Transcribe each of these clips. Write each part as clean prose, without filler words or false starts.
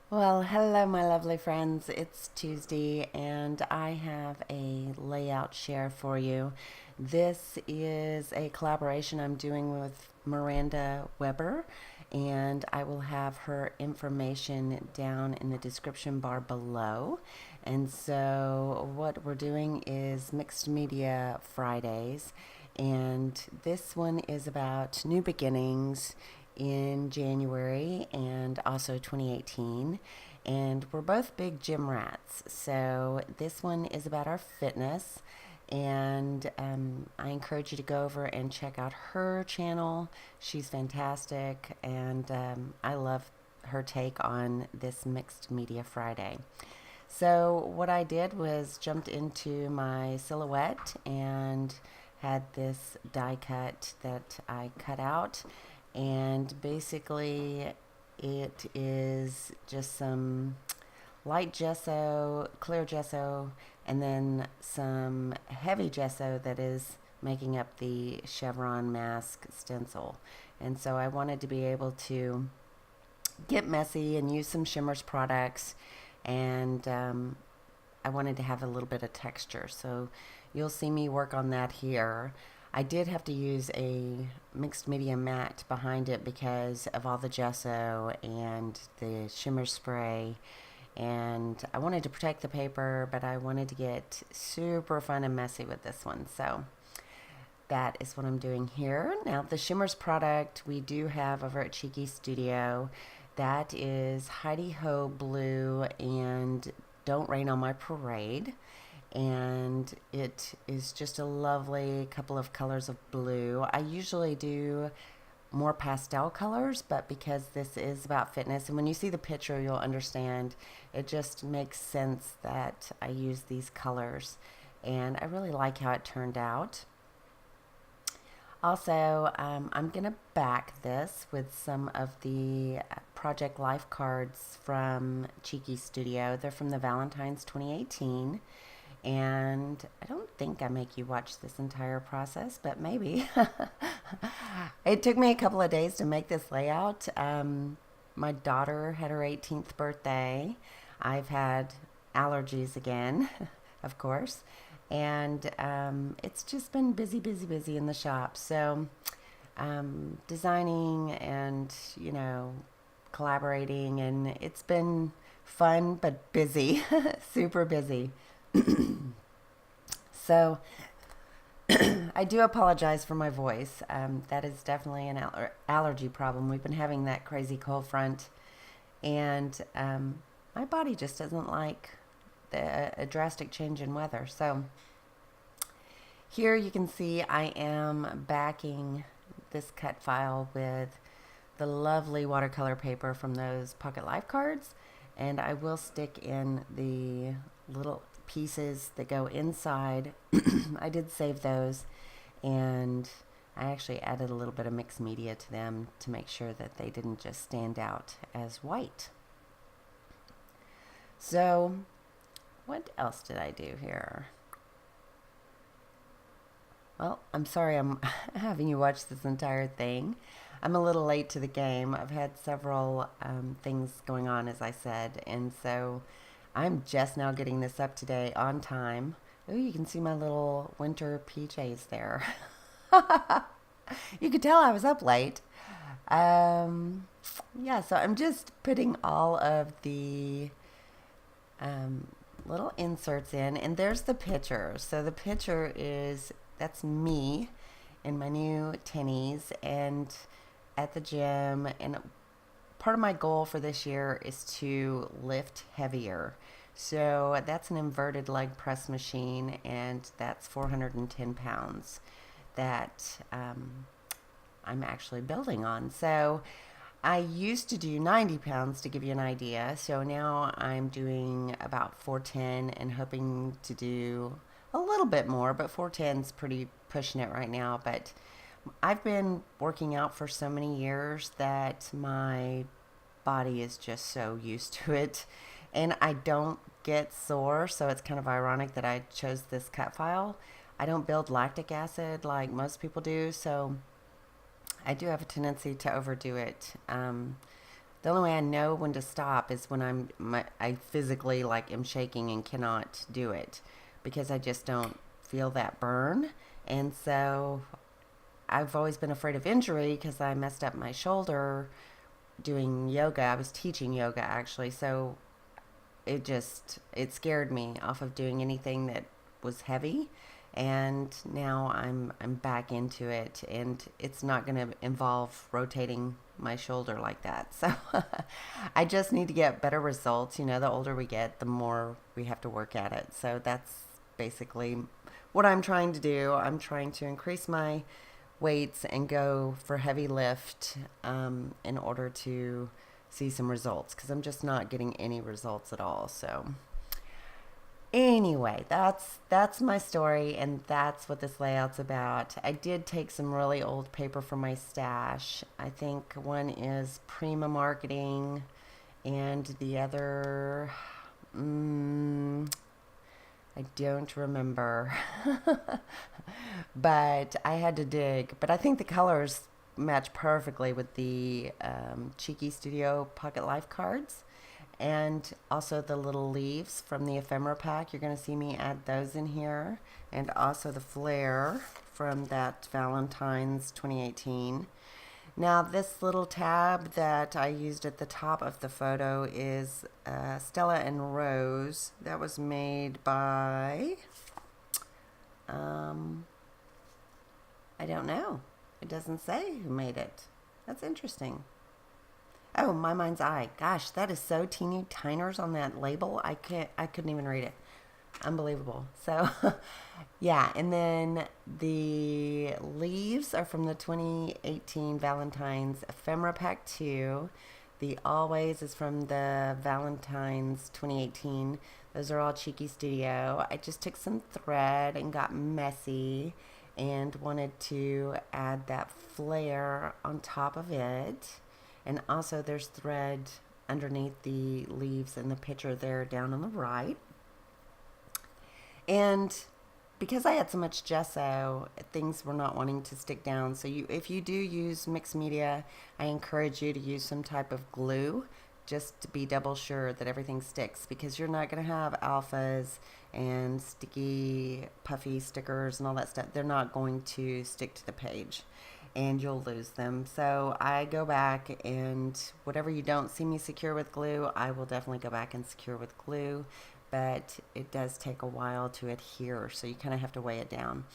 Well, hello, my lovely friends. It's Tuesday, and I have a layout share for you. This is a collaboration I'm doing with Miranda Weber, and I will have her information down in the description bar below. And so, what we're doing is Mixed Media Fridays, and this one is about new beginnings in January and also 2018. And we're both big gym rats. So this one is about our fitness. And I encourage you to go over and check out her channel. She's fantastic. And I love her take on this Mixed Media Friday. So what I did was jumped into my silhouette and had this die cut that I cut out, and basically it is just some light gesso, clear gesso, and then some heavy gesso that is making up the chevron mask stencil. And so I wanted to be able to get messy and use some Shimmers products, and I wanted to have a little bit of texture. So you'll see me work on that here. I did have to use a mixed media mat behind it because of all the gesso and the shimmer spray. And I wanted to protect the paper, but I wanted to get super fun and messy with this one. So that is what I'm doing here. Now, the Shimmers product we do have over at Cheeky Studio. That is Heidi Ho Blue and Don't Rain on My Parade. And it is just a lovely couple of colors of blue. I usually do more pastel colors, but because this is about fitness, and when you see the picture, you'll understand it just makes sense that I use these colors. And I really like how it turned out. Also, I'm going to back this with some of the Project Life cards from Cheeky Studio. They're from the Valentine's 2018. And I don't think I make you watch this entire process, but maybe. It took me a couple of days to make this layout. My daughter had her 18th birthday. I've had allergies again, of course. And it's just been busy, busy, busy in the shop. So designing and, collaborating, and it's been fun but busy, super busy. So I do apologize for my voice. That is definitely an allergy problem. We've been having that crazy cold front, and my body just doesn't like a drastic change in weather. So here you can see I am backing this cut file with the lovely watercolor paper from those Pocket Life cards, and I will stick in the little pieces that go inside. I did save those, and I actually added a little bit of mixed media to them to make sure that they didn't just stand out as white. So what else did I do here? Well, I'm sorry I'm having you watch this entire thing. I'm a little late to the game. I've had several things going on, as I said, and so I'm just now getting this up today on time. Oh, you can see my little winter PJs there. You could tell I was up late. Um, yeah, so I'm just putting all of the um, little inserts in, and there's the picture. So the picture is that's me in my new tennies and at the gym. And part of my goal for this year is to lift heavier. So that's an inverted leg press machine, and that's 410 pounds that I'm actually building on. So I used to do 90 pounds to give you an idea. So now I'm doing about 410 and hoping to do a little bit more, but 410 is pretty pushing it right now. But I've been working out for so many years that my body is just so used to it, and I don't get sore. So it's kind of ironic that I chose this cut file. I don't build lactic acid like most people do, so I do have a tendency to overdo it. The only way I know when to stop is when I physically like am shaking and cannot do it because I just don't feel that burn. And so I've always been afraid of injury because I messed up my shoulder doing yoga. I was teaching yoga actually, so it scared me off of doing anything that was heavy. And now I'm back into it, and it's not going to involve rotating my shoulder like that. So I just need to get better results. You know, the older we get, the more we have to work at it. So that's basically what I'm trying to do. I'm trying to increase my weights and go for heavy lift in order to see some results because I'm just not getting any results at all. So anyway, that's my story, and that's what this layout's about. I did take some really old paper from my stash. I think one is Prima Marketing, and the other, I don't remember. But I had to dig. But I think the colors match perfectly with the Cheeky Studio Pocket Life cards. And also the little leaves from the ephemera pack. You're going to see me add those in here. And also the flare from that Valentine's 2018. Now this little tab that I used at the top of the photo is Stella and Rose. That was made by, I don't know. It doesn't say who made it. That's interesting. Oh, My Mind's Eye. Gosh, that is so teeny tiners on that label. I couldn't even read it. Unbelievable. So, yeah. And then the leaves are from the 2018 Valentine's Ephemera Pack 2. The Always is from the Valentine's 2018. Those are all Cheeky Studio. I just took some thread and got messy and wanted to add that flare on top of it. And also there's thread underneath the leaves in the picture there down on the right. And because I had so much gesso, things were not wanting to stick down. So if you do use mixed media, I encourage you to use some type of glue just to be double sure that everything sticks, because you're not going to have alphas and sticky, puffy stickers and all that stuff. They're not going to stick to the page and you'll lose them. So I go back, and whatever you don't see me secure with glue, I will definitely go back and secure with glue. But it does take a while to adhere, so you kind of have to weigh it down.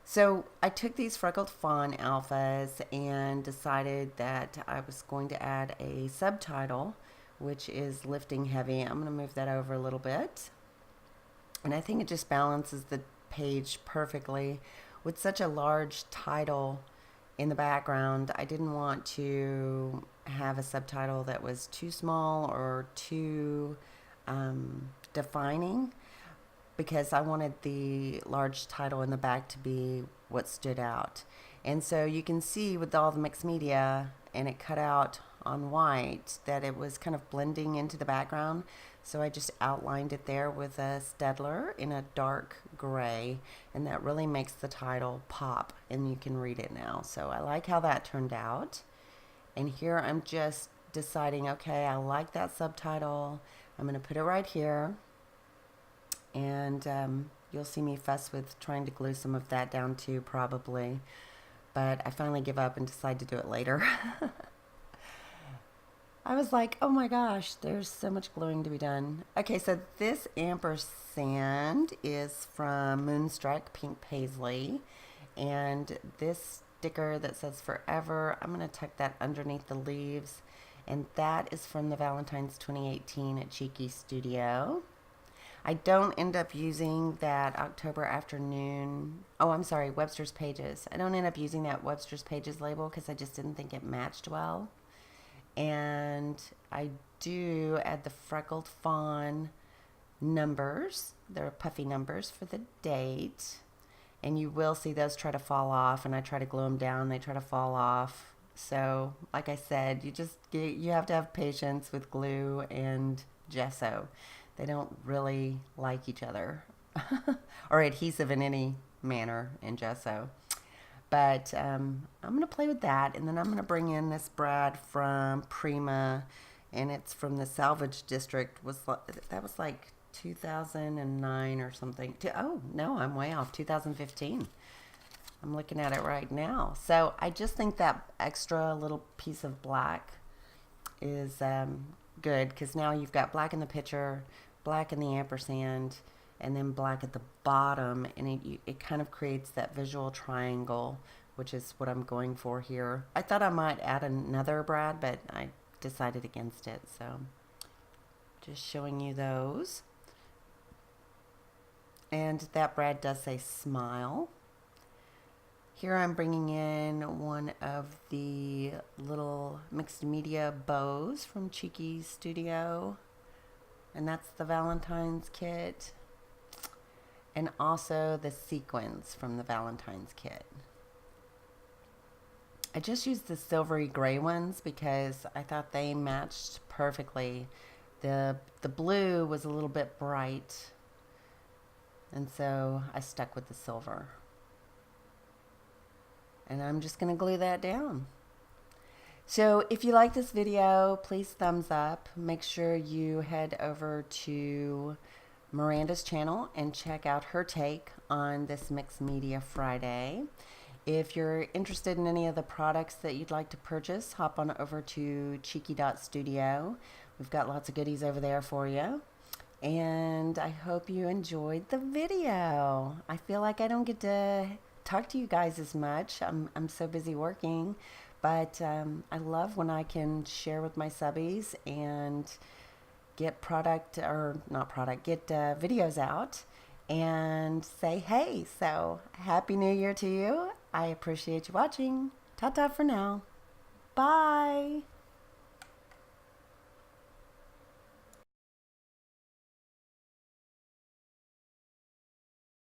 So I took these Freckled Fawn alphas and decided that I was going to add a subtitle, which is Lifting Heavy. I'm going to move that over a little bit. And I think it just balances the page perfectly. With such a large title in the background, I didn't want to have a subtitle that was too small or too defining, because I wanted the large title in the back to be what stood out. And so you can see with all the mixed media and it cut out on white that it was kind of blending into the background. So I just outlined it there with a Stedler in a dark gray, and that really makes the title pop, and you can read it now. So I like how that turned out. And here I'm just deciding, okay, I like that subtitle. I'm going to put it right here. And you'll see me fuss with trying to glue some of that down too, probably. But I finally give up and decide to do it later. I was like, oh my gosh, there's so much gluing to be done. Okay, so this ampersand is from Moonstruck Pink Paisley. And this sticker that says Forever, I'm going to tuck that underneath the leaves. And that is from the Valentine's 2018 at Cheeky Studio. I don't end up using that October Afternoon, Webster's Pages. I don't end up using that Webster's Pages label because I just didn't think it matched well. And I do add the Freckled Fawn numbers. They're puffy numbers for the date. And you will see those try to fall off, and I try to glue them down. They try to fall off. So, like I said, you have to have patience with glue and gesso. They don't really like each other or adhesive in any manner in gesso. But I'm going to play with that, and then I'm going to bring in this brad from Prima, and it's from the Salvage District. That was like 2009 or something. Oh, no, I'm way off. 2015. I'm looking at it right now. So I just think that extra little piece of black is good, because now you've got black in the picture, black in the ampersand, and then black at the bottom, and it kind of creates that visual triangle, which is what I'm going for here. I thought I might add another brad, but I decided against it, so just showing you those. And that brad does say smile. Here I'm bringing in one of the little mixed media bows from Cheeky Studio, and that's the Valentine's kit, and also the sequins from the Valentine's kit. I just used the silvery gray ones because I thought they matched perfectly. The blue was a little bit bright, and so I stuck with the silver. And I'm just going to glue that down. So if you like this video, please thumbs up. Make sure you head over to Miranda's channel and check out her take on this Mixed Media Friday. If you're interested in any of the products that you'd like to purchase, hop on over to cheeky.studio. We've got lots of goodies over there for you. And I hope you enjoyed the video. I feel like I don't get to talk to you guys as much. I'm so busy working, but I love when I can share with my subbies and get videos out and say hey. So happy new year to you. I appreciate you watching. Ta-ta for now. Bye.